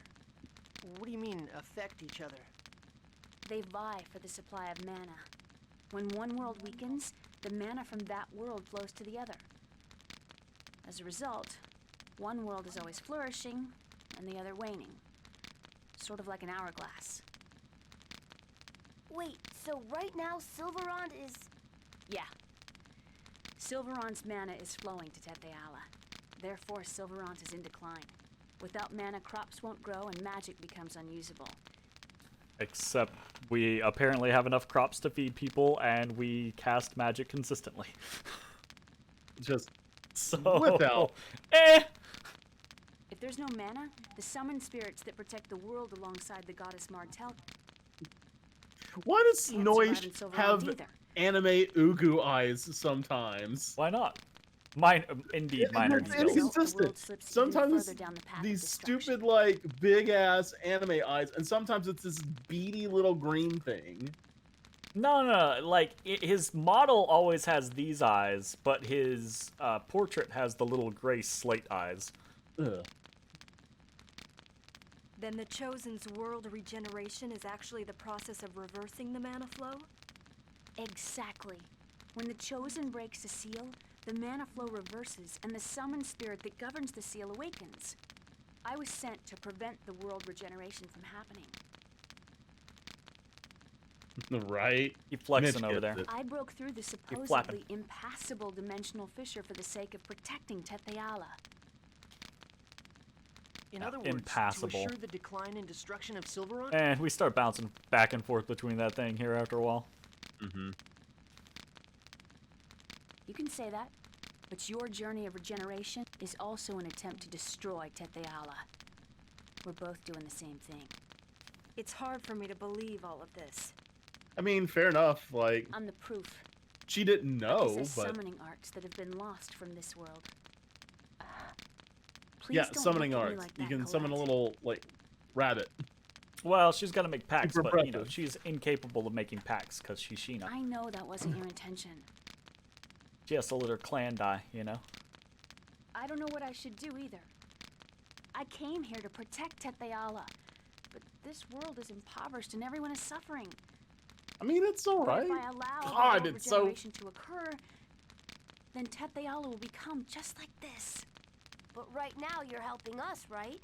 What do you mean, affect each other? They vie for the supply of mana. When one world weakens, the mana from that world flows to the other. As a result, one world is always flourishing and the other waning. Sort of like an hourglass. Wait, so right now Silverond is... Yeah. Silverant's mana is flowing to Tetheala. Therefore, Silverant is in decline. Without mana, crops won't grow and magic becomes unusable. Except we apparently have enough crops to feed people, and we cast magic consistently. Just So, without. If there's no mana, the summoned spirits that protect the world alongside the goddess Martel Why does can't Noish survive in Silverand have either. anime Ugu eyes sometimes? why not? Mine, indeed, minor It's details. inconsistent. The world slips even Sometimes further down the path of these destruction. stupid, like, big ass anime eyes, and sometimes it's this beady little green thing. No, like, his model always has these eyes, but his portrait has the little gray slate eyes. Ugh. Then the Chosen's world regeneration is actually the process of reversing the mana flow? Exactly. When the Chosen breaks the seal, the mana flow reverses, and the summoned spirit that governs the seal awakens. I was sent to prevent the world regeneration from happening. Right? He flexing Mitch over gets there. it. I broke through the flapping. supposedly impassable dimensional fissure for the sake of protecting Tetheala. In Yeah, other words, impassable. to assure the decline and destruction of Silverond? And we start bouncing back and forth between that thing here after a while. Mm-hmm. You can say that, but your journey of regeneration is also an attempt to destroy Tetheala. We're both doing the same thing. It's hard for me to believe all of this. I mean, fair enough. Like, I'm the proof. she didn't know, Possess but summoning arts that have been lost from this world. Please yeah, don't summoning look at me arts. like You that, can summon a Colette. little, like, rabbit. Well, she's got to make packs, Super but, you know, impressive. she's incapable of making packs because she's Sheena. I know that wasn't your intention. She has to let her clan die, you know? I don't know what I should do either. I came here to protect Tetheala, but this world is impoverished and everyone is suffering. I mean, it's alright. If I allow God, the it's so... regeneration to occur, then Tetheala will become just like this. But right now you're helping us, right?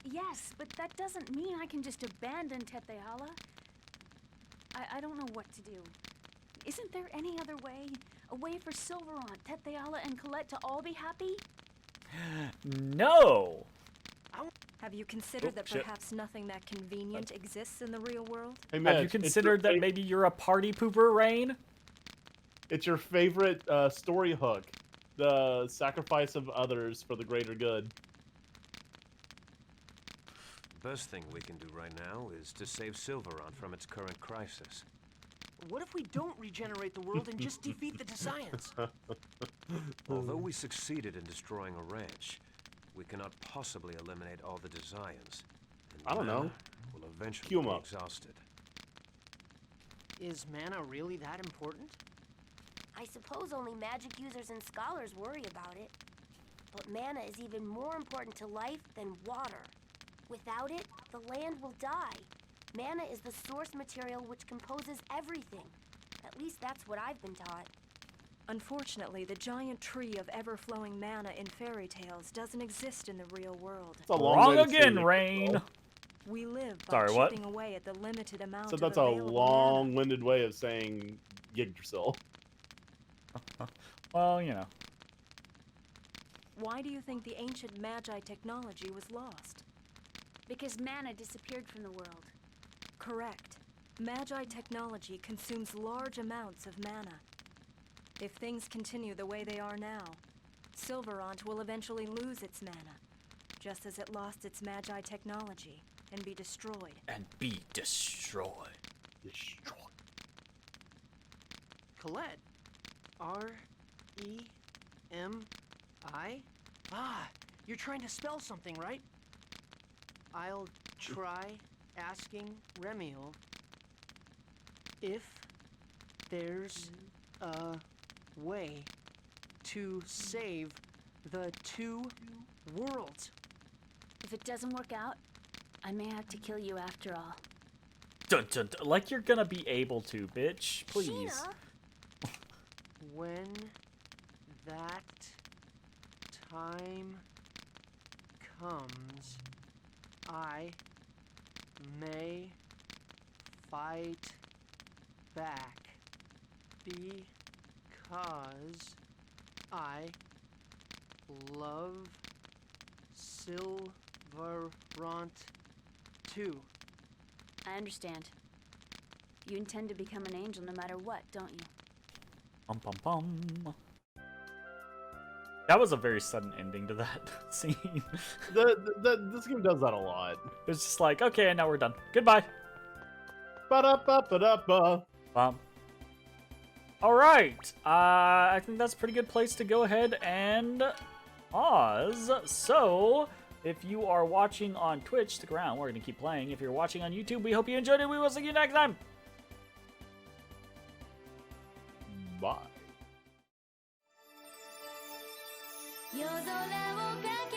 Yes, but that doesn't mean I can just abandon Tetheala. I don't know what to do. Isn't there any other way? A way for Silverant, Tetheala, and Colette to all be happy? No! Have you considered Oh, that shit. perhaps nothing that convenient exists in the real world? Hey, Have Mitch, you it's your considered that fa- maybe you're a party pooper, Rain? It's your favorite story hook. The sacrifice of others for the greater good. Best thing we can do right now is to save Silverond from its current crisis. What if we don't regenerate the world and just defeat the Descience? Although we succeeded in destroying a ranch, we cannot possibly eliminate all the Descience. And I don't know. mana will eventually Cue 'em be up. exhausted. Is mana really that important? I suppose only magic users and scholars worry about it. But mana is even more important to life than water. Without it, the land will die. Mana is the source material which composes everything. At least that's what I've been taught. Unfortunately, the giant tree of ever-flowing mana in fairy tales doesn't exist in the real world. It's a long Wrong way to say again, it, Rain! girl. We live by Sorry, what? chipping away at the limited amount So of that's a available mana. long-winded way of saying Yggdrasil. Well, you know. Why do you think the ancient Magi technology was lost? Because mana disappeared from the world. Correct. Magi technology consumes large amounts of mana. If things continue the way they are now, Silverant will eventually lose its mana, just as it lost its Magi technology and be destroyed. And be destroyed. Destroy. Colette. R-E-M-I? Ah, you're trying to spell something, right? I'll try asking Remiel if there's a way to save the two worlds. If it doesn't work out, I may have to kill you after all. Dun, dun, dun. Like you're gonna be able to, bitch. Please. Sheena? When that time comes, I may fight back because I love Silverant too. I understand. You intend to become an angel no matter what, don't you? Pum pum pum. That was a very sudden ending to that scene. This game does that a lot. It's just like, okay, now we're done. Goodbye. Ba-da-ba-ba-da-ba. Bum. All right. I think that's a pretty good place to go ahead and pause. So, if you are watching on Twitch, stick around. We're going to keep playing. If you're watching on YouTube, we hope you enjoyed it. We will see you next time. Bye. 夜空をかけ